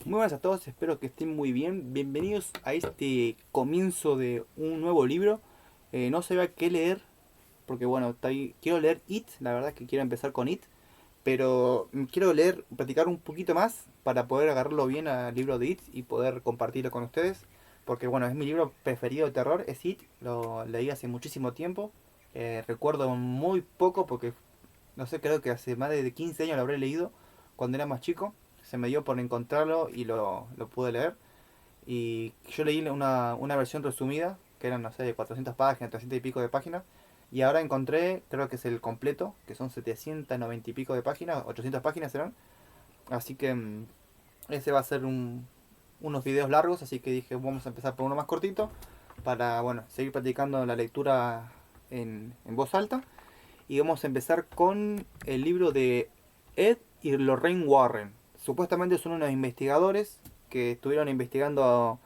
Muy buenas a todos, espero que estén muy bien. Bienvenidos a este comienzo de un nuevo libro. No sabía qué leer, porque bueno, quiero leer It, la verdad es que quiero empezar con It, pero quiero leer, practicar un poquito más para poder agarrarlo bien al libro de It y poder compartirlo con ustedes. Porque bueno, es mi libro preferido de terror, es It, lo leí hace muchísimo tiempo. Recuerdo muy poco porque, no sé, creo que hace más de 15 años lo habré leído cuando era más chico. Se me dio por encontrarlo y lo pude leer. Y yo leí una versión resumida, que eran, no sé, de 400 páginas, 300 y pico de páginas. Y ahora encontré, creo que es el completo, que son 790 y pico de páginas, 800 páginas serán. Así que ese va a ser unos videos largos, así que dije, vamos a empezar por uno más cortito, para, bueno, seguir practicando la lectura en voz alta. Y vamos a empezar con el libro de Ed y Lorraine Warren. Supuestamente son unos investigadores que estuvieron investigando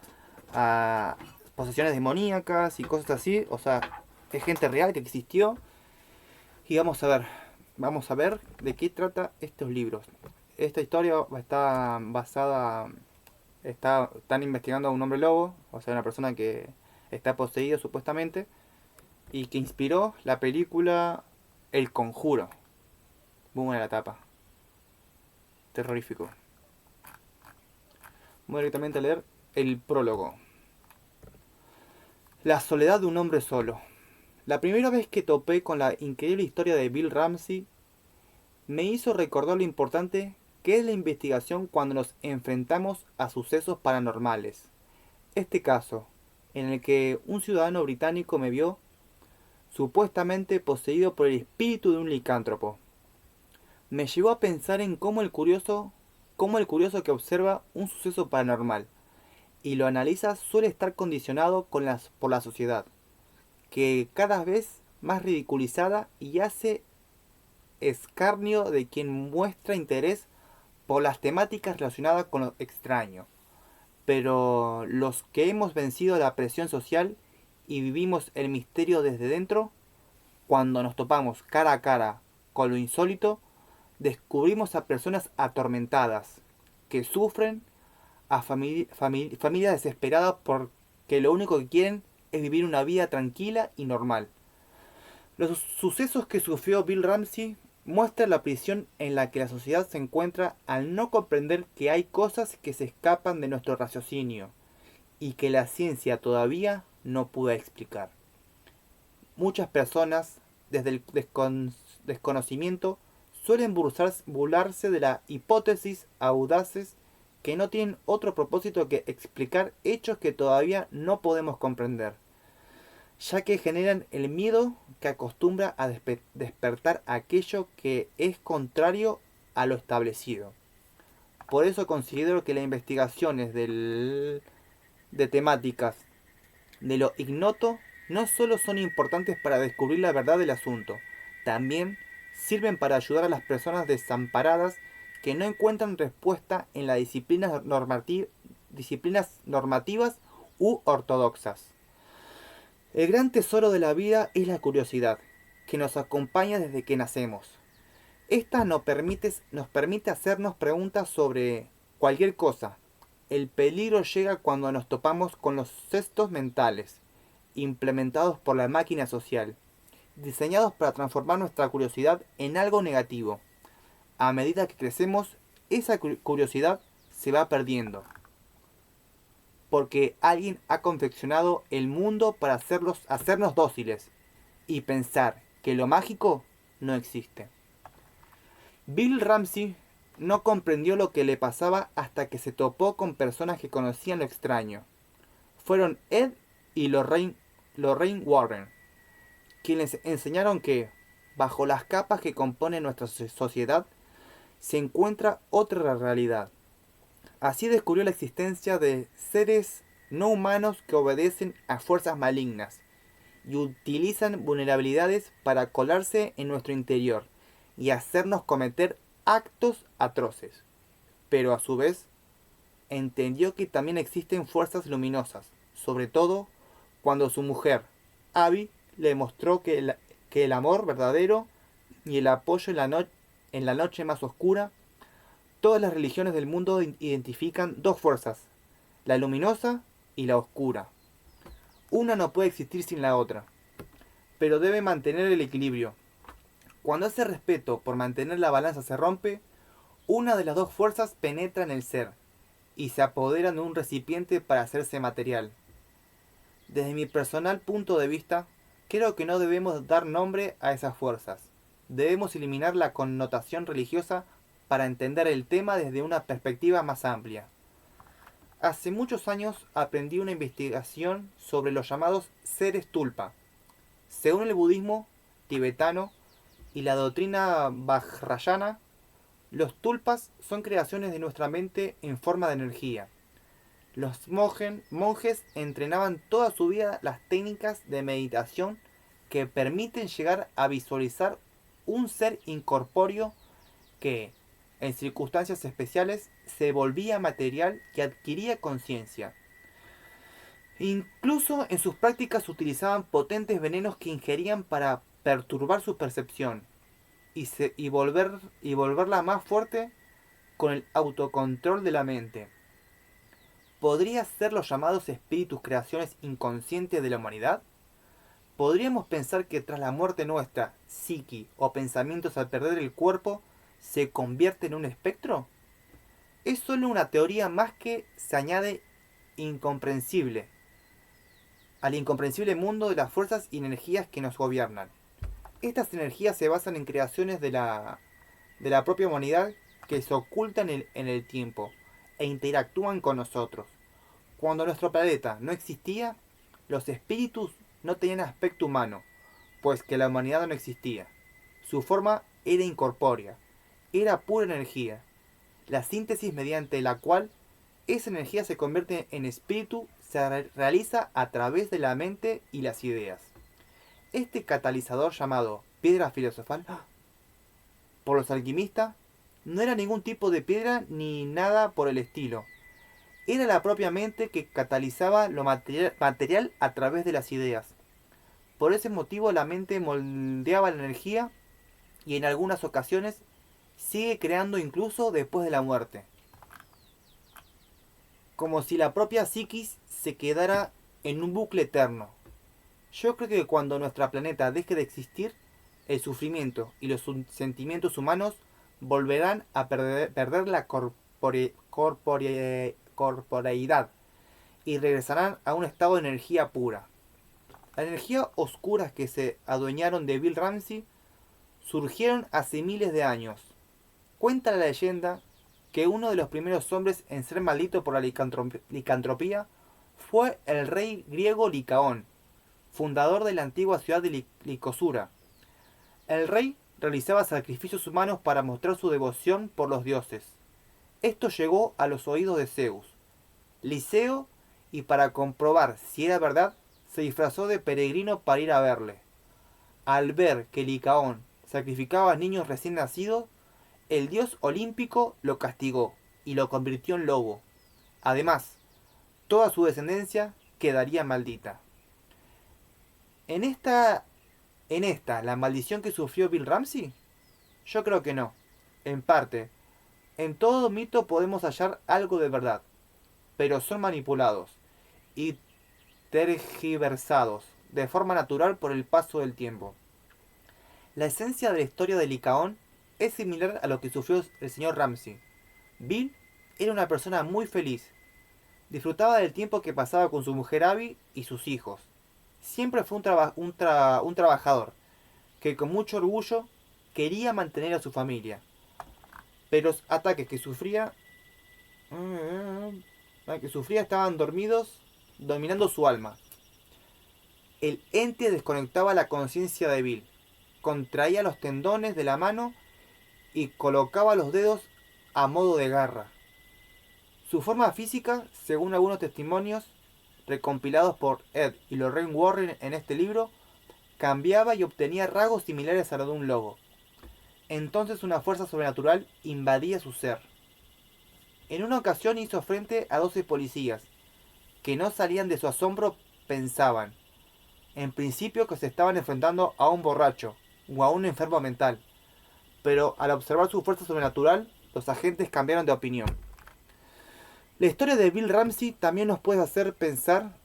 a posesiones demoníacas y cosas así. O sea, es gente real que existió. Y vamos a ver de qué trata estos libros. Esta historia está basada, están investigando a un hombre lobo, o sea, una persona que está poseída supuestamente, y que inspiró la película El Conjuro. Muy buena la tapa, terrorífico. Voy directamente a leer el prólogo. La soledad de un hombre solo. La primera vez que topé con la increíble historia de Bill Ramsey me hizo recordar lo importante que es la investigación cuando nos enfrentamos a sucesos paranormales. Este caso, en el que un ciudadano británico me vio supuestamente poseído por el espíritu de un licántropo, me llevó a pensar en cómo el curioso que observa un suceso paranormal y lo analiza suele estar condicionado por la sociedad, que cada vez más ridiculizada y hace escarnio de quien muestra interés por las temáticas relacionadas con lo extraño. Pero los que hemos vencido la presión social y vivimos el misterio desde dentro, cuando nos topamos cara a cara con lo insólito, descubrimos a personas atormentadas, que sufren, a familias desesperadas porque lo único que quieren es vivir una vida tranquila y normal. Los sucesos que sufrió Bill Ramsey muestran la prisión en la que la sociedad se encuentra al no comprender que hay cosas que se escapan de nuestro raciocinio y que la ciencia todavía no puede explicar. Muchas personas, desde el desconocimiento, suelen burlarse de las hipótesis audaces que no tienen otro propósito que explicar hechos que todavía no podemos comprender, ya que generan el miedo que acostumbra a despertar aquello que es contrario a lo establecido. Por eso considero que las investigaciones de temáticas de lo ignoto no solo son importantes para descubrir la verdad del asunto, también sirven para ayudar a las personas desamparadas que no encuentran respuesta en las disciplinas normativas u ortodoxas. El gran tesoro de la vida es la curiosidad, que nos acompaña desde que nacemos. Esta nos permite hacernos preguntas sobre cualquier cosa. El peligro llega cuando nos topamos con los cestos mentales, implementados por la máquina social, diseñados para transformar nuestra curiosidad en algo negativo. A medida que crecemos, esa curiosidad se va perdiendo, porque alguien ha confeccionado el mundo para hacernos dóciles y pensar que lo mágico no existe. Bill Ramsey no comprendió lo que le pasaba hasta que se topó con personas que conocían lo extraño. Fueron Ed y Lorraine Warren, quienes enseñaron que, bajo las capas que componen nuestra sociedad, se encuentra otra realidad. Así descubrió la existencia de seres no humanos que obedecen a fuerzas malignas y utilizan vulnerabilidades para colarse en nuestro interior y hacernos cometer actos atroces. Pero a su vez, entendió que también existen fuerzas luminosas, sobre todo cuando su mujer, Abby, le mostró que el amor verdadero y el apoyo en la noche más oscura Todas las religiones del mundo identifican dos fuerzas, la luminosa y la oscura. Una no puede existir sin la otra, pero debe mantener el equilibrio. Cuando ese respeto por mantener la balanza se rompe, una de las dos fuerzas penetra en el ser y se apodera de un recipiente para hacerse material. Desde mi personal punto de vista, creo que no debemos dar nombre a esas fuerzas. Debemos eliminar la connotación religiosa para entender el tema desde una perspectiva más amplia. Hace muchos años aprendí una investigación sobre los llamados seres tulpa. Según el budismo tibetano y la doctrina vajrayana, los tulpas son creaciones de nuestra mente en forma de energía. Los monjes entrenaban toda su vida las técnicas de meditación que permiten llegar a visualizar un ser incorpóreo que, en circunstancias especiales, se volvía material y adquiría conciencia. Incluso en sus prácticas utilizaban potentes venenos que ingerían para perturbar su percepción y volverla más fuerte con el autocontrol de la mente. ¿Podría ser los llamados espíritus creaciones inconscientes de la humanidad? ¿Podríamos pensar que tras la muerte nuestra, psiqui o pensamientos al perder el cuerpo se convierte en un espectro? Es solo una teoría más que se añade incomprensible al incomprensible mundo de las fuerzas y energías que nos gobiernan. Estas energías se basan en creaciones de la propia humanidad que se ocultan en el tiempo e interactúan con nosotros. Cuando nuestro planeta no existía, los espíritus no tenían aspecto humano, pues que la humanidad no existía. Su forma era incorpórea, era pura energía, la síntesis mediante la cual esa energía se convierte en espíritu se realiza a través de la mente y las ideas. Este catalizador llamado piedra filosofal por los alquimistas no era ningún tipo de piedra ni nada por el estilo. Era la propia mente que catalizaba lo material a través de las ideas. Por ese motivo la mente moldeaba la energía y en algunas ocasiones sigue creando incluso después de la muerte. Como si la propia psiquis se quedara en un bucle eterno. Yo creo que cuando nuestro planeta deje de existir, el sufrimiento y los sentimientos humanos volverán a perder la corporeidad y regresarán a un estado de energía pura. Las energías oscuras que se adueñaron de Bill Ramsey surgieron hace miles de años. Cuenta la leyenda que uno de los primeros hombres en ser maldito por la licantropía fue el rey griego Licaón, fundador de la antigua ciudad de Licosura. El rey realizaba sacrificios humanos para mostrar su devoción por los dioses. Esto llegó a los oídos de Zeus, Liceo, y para comprobar si era verdad, se disfrazó de peregrino para ir a verle. Al ver que Licaón sacrificaba a niños recién nacidos, el dios olímpico lo castigó y lo convirtió en lobo. Además, toda su descendencia quedaría maldita. ¿En esta, la maldición que sufrió Bill Ramsey? Yo creo que no. En parte, en todo mito podemos hallar algo de verdad, pero son manipulados y tergiversados de forma natural por el paso del tiempo. La esencia de la historia de Licaón es similar a lo que sufrió el señor Ramsey. Bill era una persona muy feliz. Disfrutaba del tiempo que pasaba con su mujer Abby y sus hijos. Siempre fue un trabajador que con mucho orgullo quería mantener a su familia. Pero los ataques que sufría estaban dormidos, dominando su alma. El ente desconectaba la conciencia de Bill, contraía los tendones de la mano y colocaba los dedos a modo de garra. Su forma física, según algunos testimonios recompilados por Ed y Lorraine Warren en este libro, cambiaba y obtenía rasgos similares a los de un lobo. Entonces una fuerza sobrenatural invadía su ser. En una ocasión hizo frente a 12 policías, que no salían de su asombro. Pensaban, en principio, que se estaban enfrentando a un borracho o a un enfermo mental, pero al observar su fuerza sobrenatural los agentes cambiaron de opinión. La historia de Bill Ramsey también nos puede hacer pensar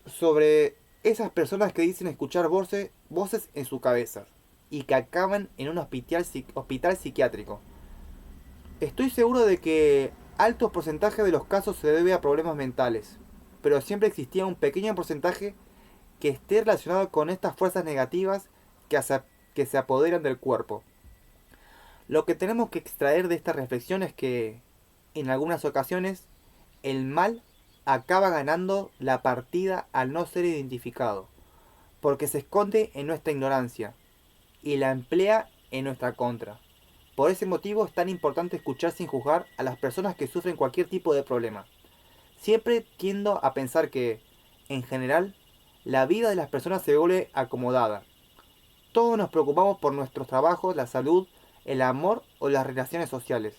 sobre esas personas que dicen escuchar voces en su cabeza y que acaban en un hospital psiquiátrico. Estoy seguro de que alto porcentaje de los casos se debe a problemas mentales, pero siempre existía un pequeño porcentaje que esté relacionado con estas fuerzas negativas que se apoderan del cuerpo. Lo que tenemos que extraer de esta reflexión es que, en algunas ocasiones, el mal acaba ganando la partida al no ser identificado, porque se esconde en nuestra ignorancia y la emplea en nuestra contra. Por ese motivo es tan importante escuchar sin juzgar a las personas que sufren cualquier tipo de problema. Siempre tiendo a pensar que, en general, la vida de las personas se vuelve acomodada. Todos nos preocupamos por nuestros trabajos, la salud, el amor o las relaciones sociales.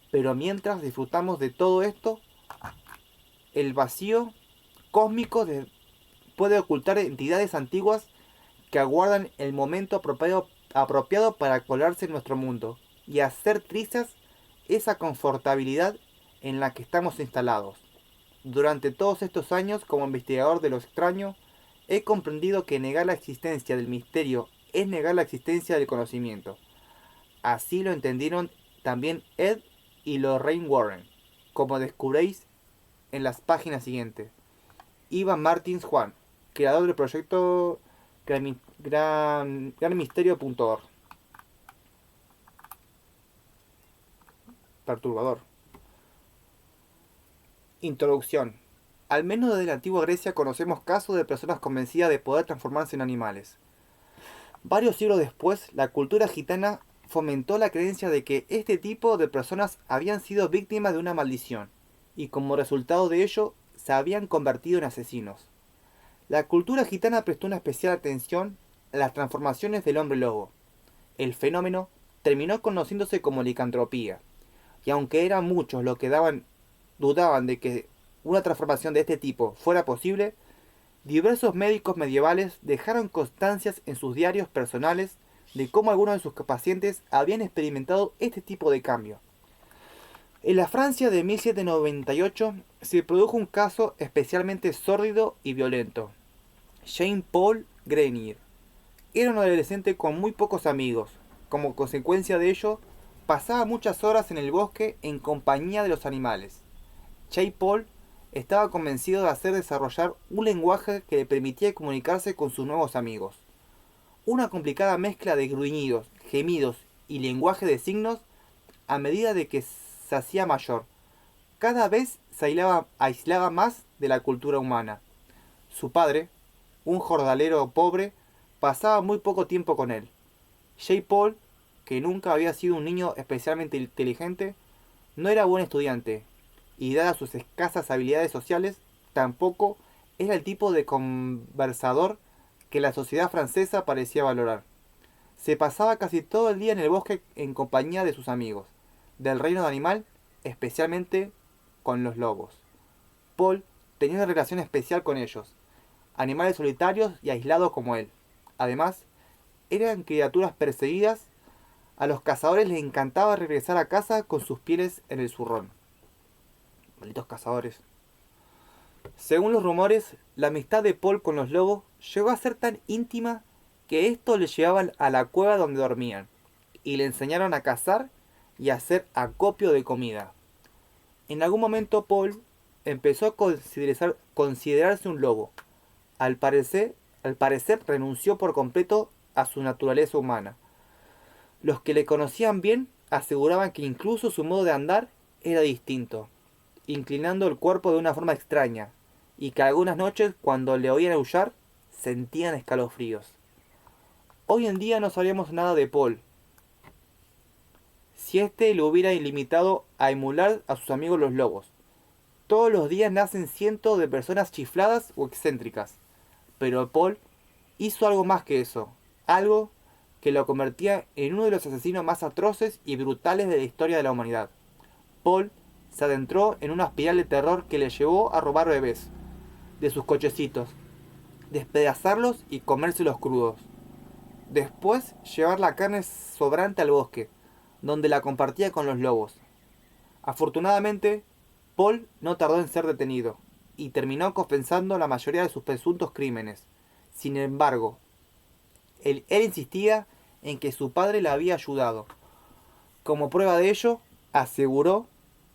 Pero mientras disfrutamos de todo esto, el vacío cósmico puede ocultar entidades antiguas que aguardan el momento apropiado para colarse en nuestro mundo y hacer trizas esa confortabilidad en la que estamos instalados. Durante todos estos años, como investigador de lo extraño, he comprendido que negar la existencia del misterio es negar la existencia del conocimiento. Así lo entendieron también Ed y Lorraine Warren, como descubréis en las páginas siguientes. Ivan Martins Juan, creador del proyecto granmisterio.org. Perturbador. Introducción. Al menos desde la antigua Grecia conocemos casos de personas convencidas de poder transformarse en animales. Varios siglos después, la cultura gitana fomentó la creencia de que este tipo de personas habían sido víctimas de una maldición, y como resultado de ello, se habían convertido en asesinos. La cultura gitana prestó una especial atención a las transformaciones del hombre lobo. El fenómeno terminó conociéndose como licantropía, y aunque eran muchos los que dudaban de que una transformación de este tipo fuera posible, diversos médicos medievales dejaron constancias en sus diarios personales de cómo algunos de sus pacientes habían experimentado este tipo de cambio. En la Francia de 1798 se produjo un caso especialmente sórdido y violento. Jean-Paul Grenier era un adolescente con muy pocos amigos. Como consecuencia de ello, pasaba muchas horas en el bosque en compañía de los animales. Jean-Paul estaba convencido de hacer desarrollar un lenguaje que le permitía comunicarse con sus nuevos amigos. Una complicada mezcla de gruñidos, gemidos y lenguaje de signos a medida de que se hacía mayor. Cada vez se aislaba más de la cultura humana. Su padre, un jornalero pobre, pasaba muy poco tiempo con él. Jean-Paul, que nunca había sido un niño especialmente inteligente, no era buen estudiante, y dadas sus escasas habilidades sociales, tampoco era el tipo de conversador que la sociedad francesa parecía valorar. Se pasaba casi todo el día en el bosque en compañía de sus amigos, del reino animal, especialmente con los lobos. Paul tenía una relación especial con ellos, animales solitarios y aislados como él. Además, eran criaturas perseguidas. A los cazadores les encantaba regresar a casa con sus pieles en el zurrón. Malditos cazadores. Según los rumores, la amistad de Paul con los lobos llegó a ser tan íntima que estos le llevaban a la cueva donde dormían y le enseñaron a cazar y a hacer acopio de comida. En algún momento Paul empezó a considerarse un lobo. Al parecer renunció por completo a su naturaleza humana. Los que le conocían bien aseguraban que incluso su modo de andar era distinto, inclinando el cuerpo de una forma extraña, y que algunas noches, cuando le oían aullar, sentían escalofríos. Hoy en día no sabemos nada de Paul. Si éste lo hubiera limitado a emular a sus amigos los lobos. Todos los días nacen cientos de personas chifladas o excéntricas, pero Paul hizo algo más que eso, algo que lo convertía en uno de los asesinos más atroces y brutales de la historia de la humanidad. Paul se adentró en una espiral de terror que le llevó a robar bebés de sus cochecitos, despedazarlos y comérselos crudos. Después llevar la carne sobrante al bosque, donde la compartía con los lobos. Afortunadamente, Paul no tardó en ser detenido y terminó confesando la mayoría de sus presuntos crímenes. Sin embargo, él insistía en que su padre le había ayudado. Como prueba de ello, aseguró,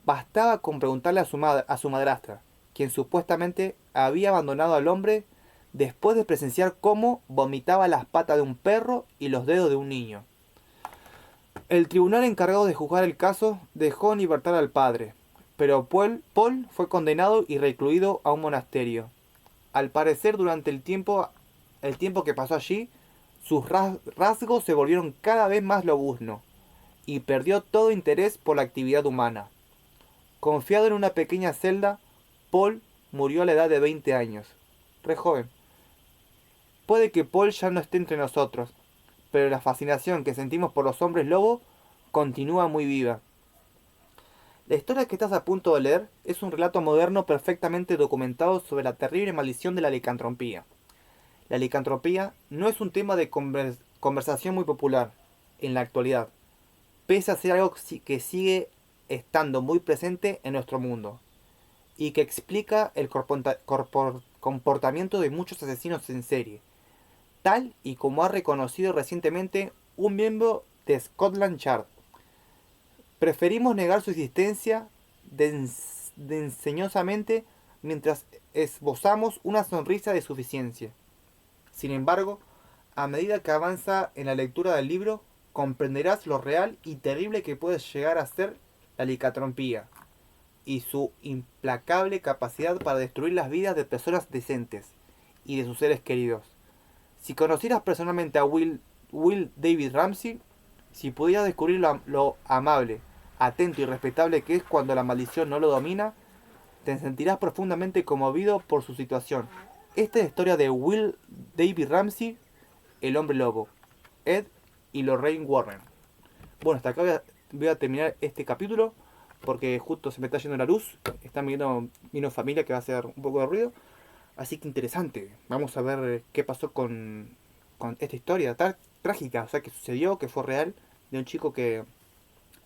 bastaba con preguntarle a su madrastra, quien supuestamente había abandonado al hombre después de presenciar cómo vomitaba las patas de un perro y los dedos de un niño. El tribunal encargado de juzgar el caso dejó en libertad al padre, pero Paul fue condenado y recluido a un monasterio. Al parecer, durante el tiempo que pasó allí, sus rasgos se volvieron cada vez más lobuznos y perdió todo interés por la actividad humana. Confiado en una pequeña celda, Paul murió a la edad de 20 años. Re joven. Puede que Paul ya no esté entre nosotros, pero la fascinación que sentimos por los hombres lobo continúa muy viva. La historia que estás a punto de leer es un relato moderno perfectamente documentado sobre la terrible maldición de la licantropía. La licantropía no es un tema de conversación muy popular en la actualidad, pese a ser algo que sigue estando muy presente en nuestro mundo y que explica el comportamiento de muchos asesinos en serie, tal y como ha reconocido recientemente un miembro de Scotland Yard. Preferimos negar su existencia desdeñosamente mientras esbozamos una sonrisa de suficiencia. Sin embargo, a medida que avanza en la lectura del libro, comprenderás lo real y terrible que puede llegar a ser la licantropía y su implacable capacidad para destruir las vidas de personas decentes y de sus seres queridos. Si conocieras personalmente a Will David Ramsey, si pudieras descubrir lo amable, atento y respetable que es cuando la maldición no lo domina, te sentirás profundamente conmovido por su situación. Esta es la historia de Will David Ramsey, el hombre lobo, Ed y Lorraine Warren. Bueno, hasta acá voy a terminar este capítulo porque justo se me está yendo la luz. Están vino familia que va a hacer un poco de ruido. Así que interesante. Vamos a ver qué pasó con esta historia tan trágica. O sea, que sucedió, que fue real, de un chico que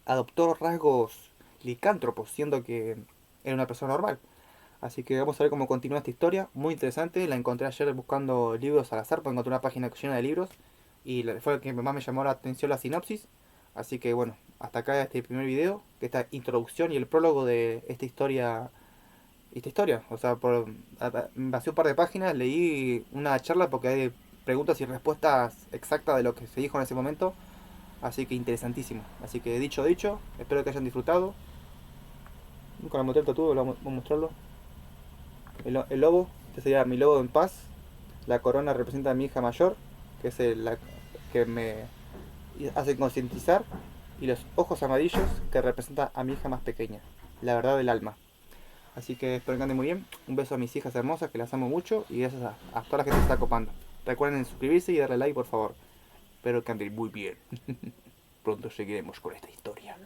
adoptó rasgos licántropos, siendo que era una persona normal. Así que vamos a ver cómo continúa esta historia. Muy interesante. La encontré ayer buscando libros al azar, porque encontré una página llena de libros. Y fue lo que más me llamó la atención la sinopsis. Así que bueno, hasta acá este primer video, que esta introducción y el prólogo de esta historia. O sea, me pasé un par de páginas, leí una charla porque hay preguntas y respuestas exactas de lo que se dijo en ese momento. Así que interesantísimo. Así que dicho, espero que hayan disfrutado. Nunca lo mostré el tatuado, voy a mostrarlo. El lobo, este sería mi lobo en paz. La corona representa a mi hija mayor, que es la que me hace concientizar. Y los ojos amarillos, que representa a mi hija más pequeña, la verdad del alma. Así que espero que anden muy bien. Un beso a mis hijas hermosas, que las amo mucho. Y gracias a toda la gente que se está copando. Recuerden suscribirse y darle like, por favor. Espero que anden muy bien. Pronto seguiremos con esta historia.